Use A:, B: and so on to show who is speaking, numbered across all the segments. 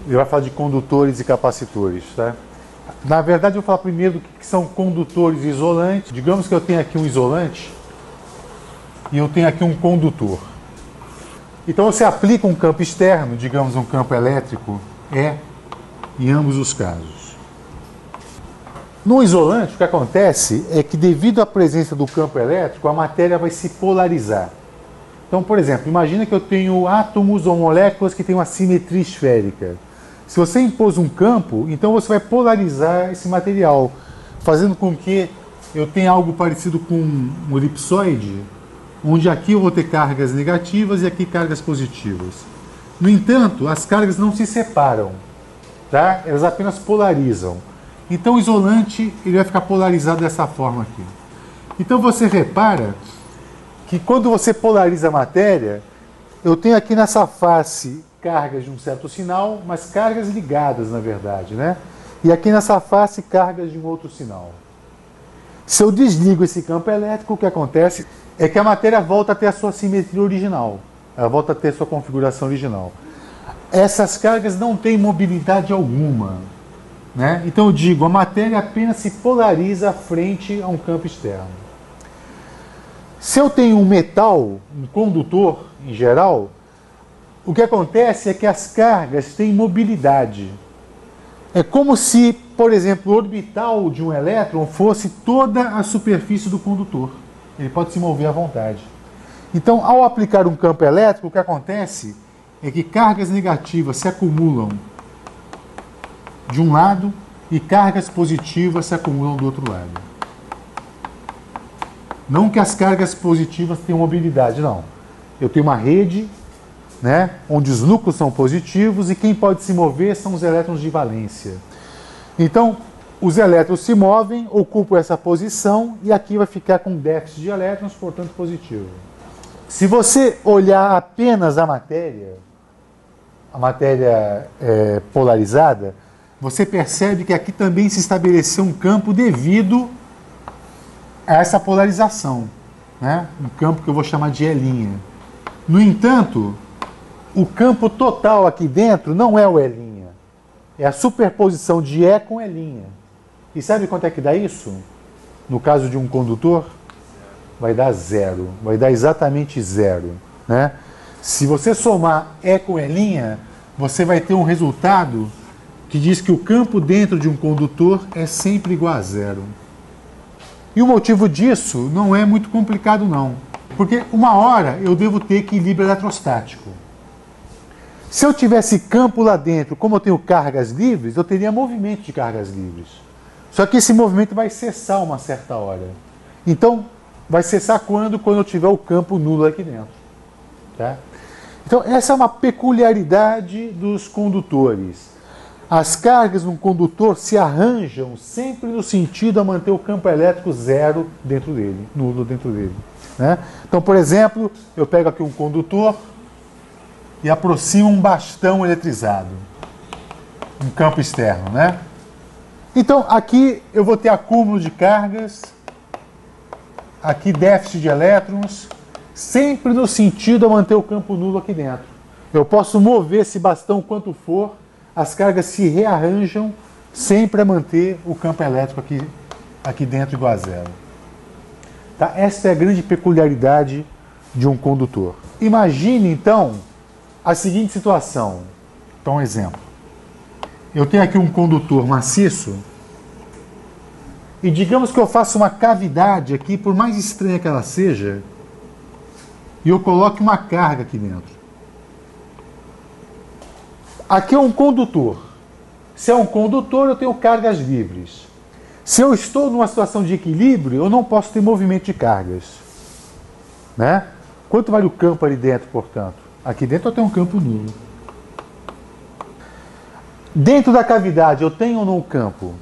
A: Ele vai falar de condutores e capacitores, tá? Na verdade, eu vou falar primeiro do que são condutores e isolantes. Digamos que eu tenho aqui um isolante e eu tenho aqui um condutor. Então você aplica um campo externo, digamos um campo elétrico, em ambos os casos. No isolante, o que acontece é que devido à presença do campo elétrico, a matéria vai se polarizar. Então, por exemplo, imagina que eu tenho átomos ou moléculas que têm uma simetria esférica. Se você impôs um campo, então você vai polarizar esse material, fazendo com que eu tenha algo parecido com um elipsoide, onde aqui eu vou ter cargas negativas e aqui cargas positivas. No entanto, as cargas não se separam, tá? Elas apenas polarizam. Então o isolante ele vai ficar polarizado dessa forma aqui. Então você repara que quando você polariza a matéria, eu tenho aqui nessa face cargas de um certo sinal, mas cargas ligadas, na verdade, né? E aqui nessa face, cargas de um outro sinal. Se eu desligo esse campo elétrico, o que acontece é que a matéria volta a ter a sua simetria original. Ela volta a ter a sua configuração original. Essas cargas não têm mobilidade alguma, né? Então eu digo, a matéria apenas se polariza frente a um campo externo. Se eu tenho um metal, um condutor em geral, o que acontece é que as cargas têm mobilidade. É como se, por exemplo, o orbital de um elétron fosse toda a superfície do condutor. Ele pode se mover à vontade. Então, ao aplicar um campo elétrico, o que acontece é que cargas negativas se acumulam de um lado e cargas positivas se acumulam do outro lado. Não que as cargas positivas tenham mobilidade, não. Eu tenho uma rede, né, onde os núcleos são positivos e quem pode se mover são os elétrons de valência. Então, os elétrons se movem, ocupam essa posição e aqui vai ficar com déficit de elétrons, portanto positivo. Se você olhar apenas a matéria polarizada, você percebe que aqui também se estabeleceu um campo devido a essa polarização, né? Um campo que eu vou chamar de E'. No entanto, o campo total aqui dentro não é o E', é a superposição de E com E'. E sabe quanto é que dá isso? No caso de um condutor, vai dar zero, vai dar exatamente zero, né? Se você somar E com E', você vai ter um resultado que diz que o campo dentro de um condutor é sempre igual a zero. E o motivo disso não é muito complicado não, porque uma hora eu devo ter equilíbrio eletrostático. Se eu tivesse campo lá dentro, como eu tenho cargas livres, eu teria movimento de cargas livres. Só que esse movimento vai cessar uma certa hora. Então, vai cessar quando? Quando eu tiver o campo nulo aqui dentro. Tá? Então, essa é uma peculiaridade dos condutores. As cargas num condutor se arranjam sempre no sentido a manter o campo elétrico zero dentro dele, nulo dentro dele. Né? Então, por exemplo, eu pego aqui um condutor e aproximo um bastão eletrizado, um campo externo, né? Então, aqui eu vou ter acúmulo de cargas, aqui déficit de elétrons, sempre no sentido a manter o campo nulo aqui dentro. Eu posso mover esse bastão quanto for, as cargas se rearranjam sempre a manter o campo elétrico aqui dentro igual a zero. Tá? Essa é a grande peculiaridade de um condutor. Imagine, então, a seguinte situação. Então, um exemplo. Eu tenho aqui um condutor maciço e digamos que eu faço uma cavidade aqui, por mais estranha que ela seja, e eu coloque uma carga aqui dentro. Aqui é um condutor. Se é um condutor, eu tenho cargas livres. Se eu estou numa situação de equilíbrio, eu não posso ter movimento de cargas. Né? Quanto vale o campo ali dentro, portanto? Aqui dentro eu tenho um campo nulo. Dentro da cavidade eu tenho ou não campo?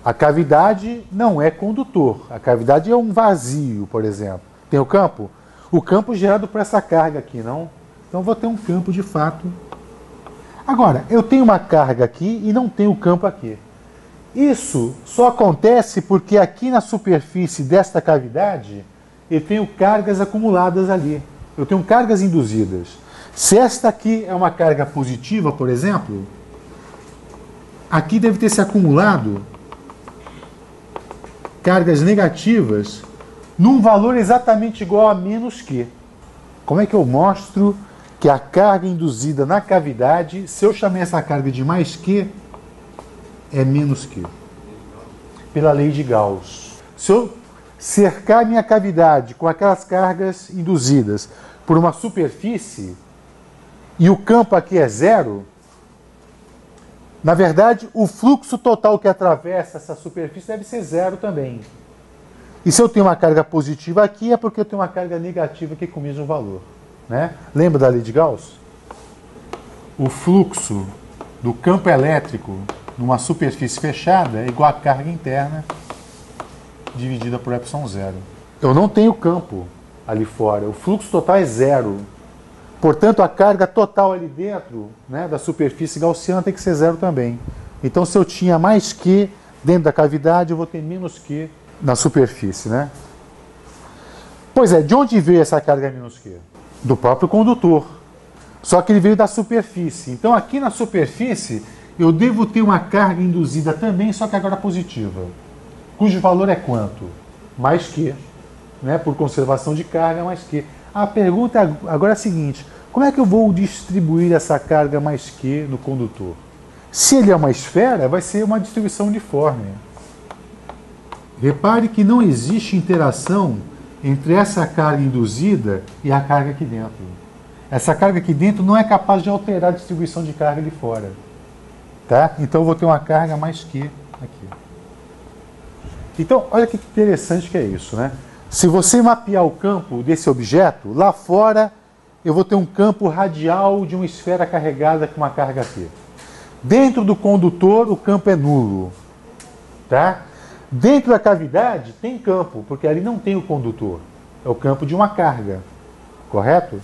A: A cavidade não é condutor. A cavidade é um vazio, por exemplo. Tem o campo? O campo gerado por essa carga aqui, não? Então eu vou ter um campo de fato. Agora, eu tenho uma carga aqui e não tenho campo aqui. Isso só acontece porque aqui na superfície desta cavidade eu tenho cargas acumuladas ali. Eu tenho cargas induzidas. Se esta aqui é uma carga positiva, por exemplo, aqui deve ter se acumulado cargas negativas num valor exatamente igual a menos Q. Como é que eu mostro que a carga induzida na cavidade, se eu chamar essa carga de mais Q, é menos Q? Pela lei de Gauss. Se eu cercar minha cavidade com aquelas cargas induzidas por uma superfície e o campo aqui é zero, na verdade, o fluxo total que atravessa essa superfície deve ser zero também. E se eu tenho uma carga positiva aqui, é porque eu tenho uma carga negativa aqui com o mesmo valor. Né? Lembra da lei de Gauss? O fluxo do campo elétrico numa superfície fechada é igual à carga interna dividida por ε0. Eu não tenho campo ali fora, o fluxo total é zero. Portanto, a carga total ali dentro, né, da superfície gaussiana tem que ser zero também. Então, se eu tinha mais Q dentro da cavidade, eu vou ter menos Q na superfície. Né? Pois é, de onde veio essa carga menos Q? Do próprio condutor. Só que ele veio da superfície. Então, aqui na superfície, eu devo ter uma carga induzida também, só que agora positiva. Cujo valor é quanto? Mais Q. Né? Por conservação de carga, mais Q. A pergunta agora é a seguinte: como é que eu vou distribuir essa carga mais Q no condutor? Se ele é uma esfera, vai ser uma distribuição uniforme. Repare que não existe interação entre essa carga induzida e a carga aqui dentro. Essa carga aqui dentro não é capaz de alterar a distribuição de carga ali fora. Tá? Então eu vou ter uma carga mais Q aqui. Então, olha que interessante que é isso, né? Se você mapear o campo desse objeto, lá fora eu vou ter um campo radial de uma esfera carregada com uma carga Q. Dentro do condutor, o campo é nulo. Tá? Dentro da cavidade tem campo, porque ali não tem o condutor. É o campo de uma carga. Correto?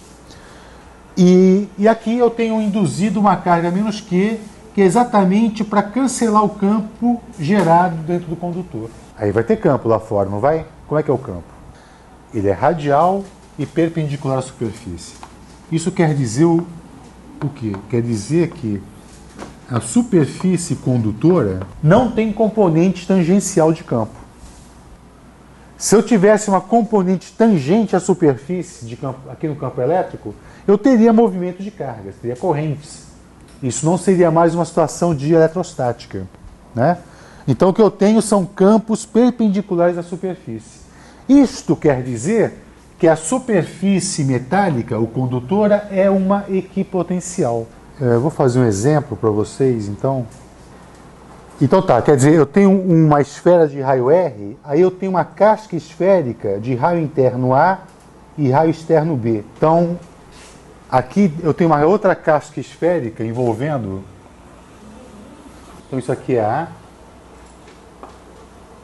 A: E aqui eu tenho induzido uma carga menos Q, que é exatamente para cancelar o campo gerado dentro do condutor. Aí vai ter campo lá fora, não vai? Como é que é o campo? Ele é radial e perpendicular à superfície. Isso quer dizer o quê? Quer dizer que a superfície condutora não tem componente tangencial de campo. Se eu tivesse uma componente tangente à superfície de campo, aqui no campo elétrico, eu teria movimento de cargas, teria correntes. Isso não seria mais uma situação de eletrostática. Né? Então o que eu tenho são campos perpendiculares à superfície. Isto quer dizer que a superfície metálica, ou condutora, é uma equipotencial. Eu vou fazer um exemplo para vocês, então. Então tá, quer dizer, eu tenho uma esfera de raio R, aí eu tenho uma casca esférica de raio interno A e raio externo B. Então, aqui eu tenho uma outra casca esférica envolvendo. Então isso aqui é A,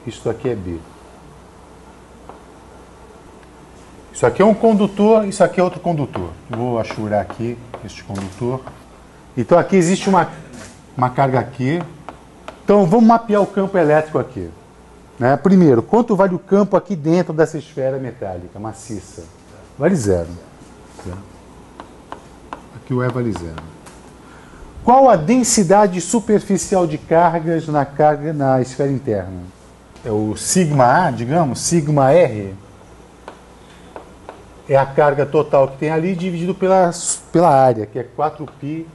A: isso aqui é B. Isso aqui é um condutor, isso aqui é outro condutor. Vou achurar aqui este condutor. Então aqui existe uma carga Q. Então vamos mapear o campo elétrico aqui. Né? Primeiro, quanto vale o campo aqui dentro dessa esfera metálica, maciça? Vale zero. Aqui o E vale zero. Qual a densidade superficial de cargas na esfera interna? É o sigma A, digamos, sigma R. É a carga total que tem ali dividido pela área, que é 4πr².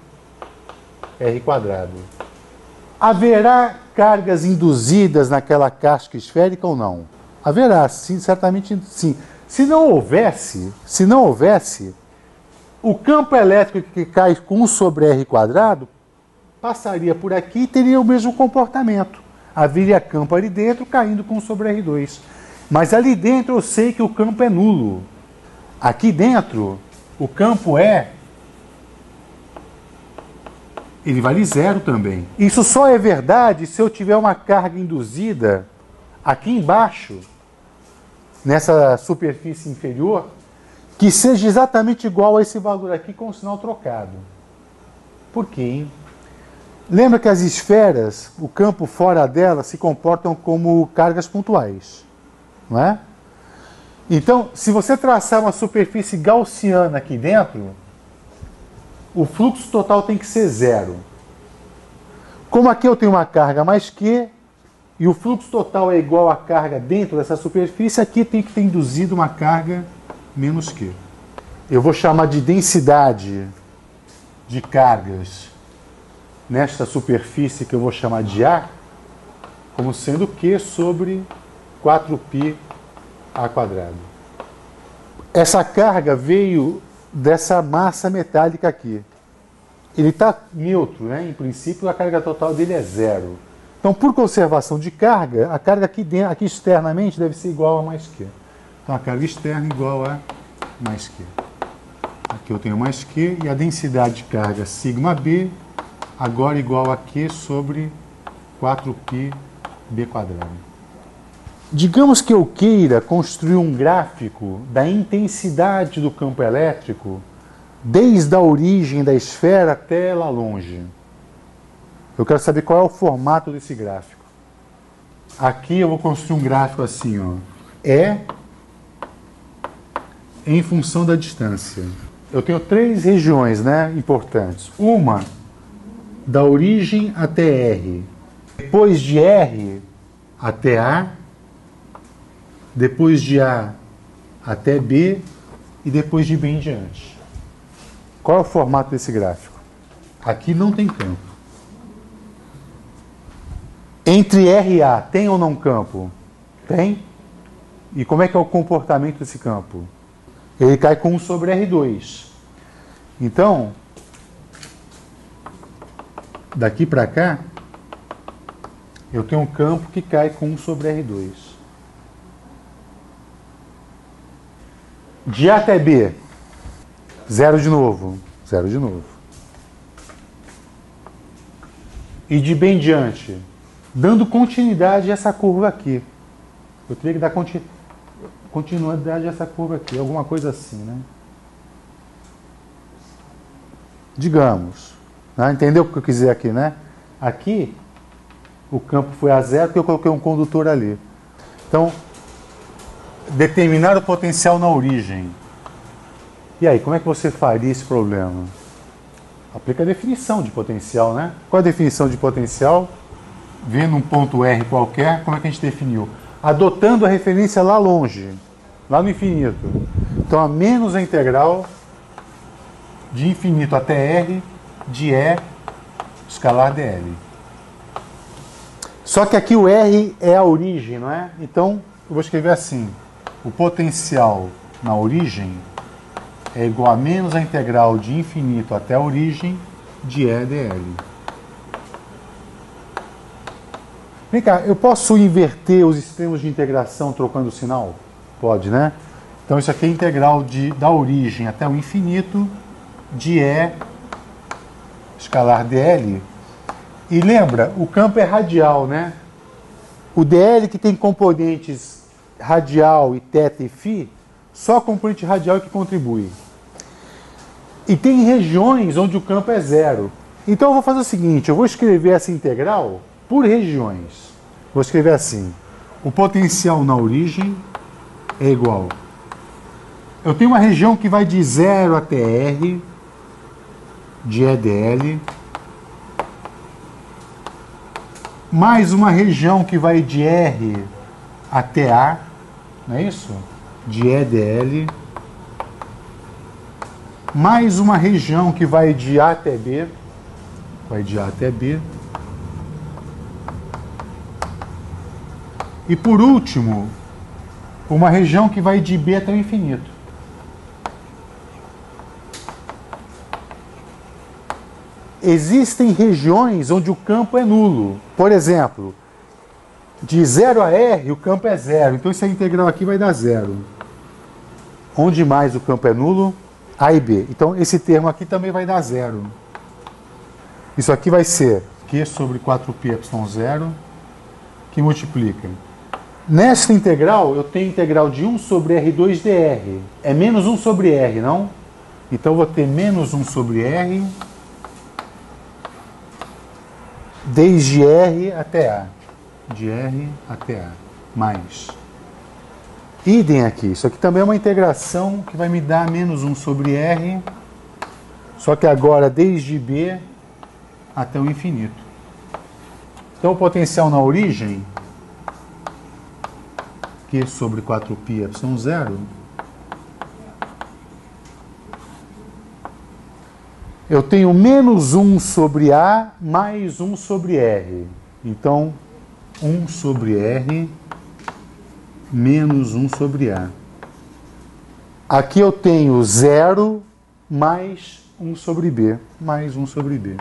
A: Haverá cargas induzidas naquela casca esférica ou não? Haverá, sim, certamente sim. Se não houvesse, o campo elétrico que cai com 1 sobre r² passaria por aqui e teria o mesmo comportamento. Haveria campo ali dentro caindo com 1 sobre r². Mas ali dentro eu sei que o campo é nulo. Aqui dentro, o campo ele vale zero também. Isso só é verdade se eu tiver uma carga induzida aqui embaixo, nessa superfície inferior, que seja exatamente igual a esse valor aqui com o sinal trocado. Por quê, hein? Lembra que as esferas, o campo fora delas, se comportam como cargas pontuais, não é? Então, se você traçar uma superfície gaussiana aqui dentro, o fluxo total tem que ser zero. Como aqui eu tenho uma carga mais Q, e o fluxo total é igual à carga dentro dessa superfície, aqui tem que ter induzido uma carga menos Q. Eu vou chamar de densidade de cargas nesta superfície, que eu vou chamar de A, como sendo Q sobre 4π A quadrado. Essa carga veio dessa massa metálica aqui. Ele está neutro, né? Em princípio, a carga total dele é zero. Então, por conservação de carga, a carga aqui, dentro, aqui externamente deve ser igual a mais Q. Então, a carga externa é igual a mais Q. Aqui eu tenho mais Q e a densidade de carga σb agora igual a Q sobre 4π B quadrado. Digamos que eu queira construir um gráfico da intensidade do campo elétrico desde a origem da esfera até lá longe. Eu quero saber qual é o formato desse gráfico. Aqui eu vou construir um gráfico assim, ó. E em função da distância. Eu tenho três regiões, né, importantes. Uma da origem até R. Depois de R até A. Depois de A até B. E depois de B em diante. Qual é o formato desse gráfico? Aqui não tem campo. Entre R e A, tem ou não campo? Tem. E como é que é o comportamento desse campo? Ele cai com 1 sobre R2. Então, daqui para cá, eu tenho um campo que cai com 1 sobre R2. De A até B, zero de novo. Zero de novo. E de B em diante, dando continuidade a essa curva aqui. Eu teria que dar continuidade a essa curva aqui, alguma coisa assim, né? Digamos. Né? Entendeu o que eu quis dizer aqui, né? Aqui, o campo foi a zero porque eu coloquei um condutor ali. Então, determinar o potencial na origem. E aí, como é que você faria esse problema? Aplica a definição de potencial, né? Qual a definição de potencial? Vendo um ponto R qualquer, como é que a gente definiu? Adotando a referência lá longe, lá no infinito. Então, a menos a integral de infinito até R de E escalar dl. Só que aqui o R é a origem, não é? Então, eu vou escrever assim. O potencial na origem é igual a menos a integral de infinito até a origem de E dl. Vem cá, eu posso inverter os extremos de integração trocando o sinal? Pode, né? Então isso aqui é a integral da origem até o infinito de E escalar dl. E lembra, o campo é radial, né? O dl que tem componentes radial e θ e φ, só a componente radial é que contribui. E tem regiões onde o campo é zero. Então eu vou fazer o seguinte, eu vou escrever essa integral por regiões. Vou escrever assim, o potencial na origem é igual. Eu tenho uma região que vai de 0 até R, de EdL, mais uma região que vai de R até A, não é isso? De EdL, mais uma região que vai de A até B, e por último, uma região que vai de B até o infinito. Existem regiões onde o campo é nulo. Por exemplo, de 0 a R o campo é zero. Então essa integral aqui vai dar zero. Onde mais o campo é nulo? A e B. Então esse termo aqui também vai dar zero. Isso aqui vai ser Q sobre 4πε0 que multiplica. Nesta integral eu tenho integral de 1 sobre R2 dr. É menos 1 sobre R, não? Então eu vou ter menos 1 sobre R desde R até A. De R até A. Mais. Idem aqui. Isso aqui também é uma integração que vai me dar menos 1 sobre R. Só que agora desde B até o infinito. Então o potencial na origem, Q sobre 4π ε0, eu tenho menos 1 sobre A mais 1 sobre R. Então, 1 sobre R menos 1 sobre A. Aqui eu tenho 0 mais 1 sobre B. Mais 1 sobre B.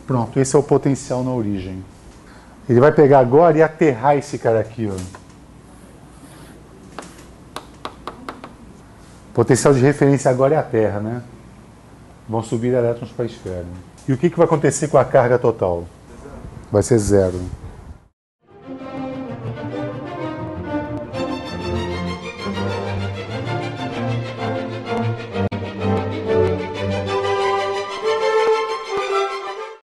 A: Pronto, esse é o potencial na origem. Ele vai pegar agora e aterrar esse cara aqui, ó. O potencial de referência agora é a Terra, né? Vão subir elétrons para a esfera. E o que vai acontecer com a carga total? Vai ser 0.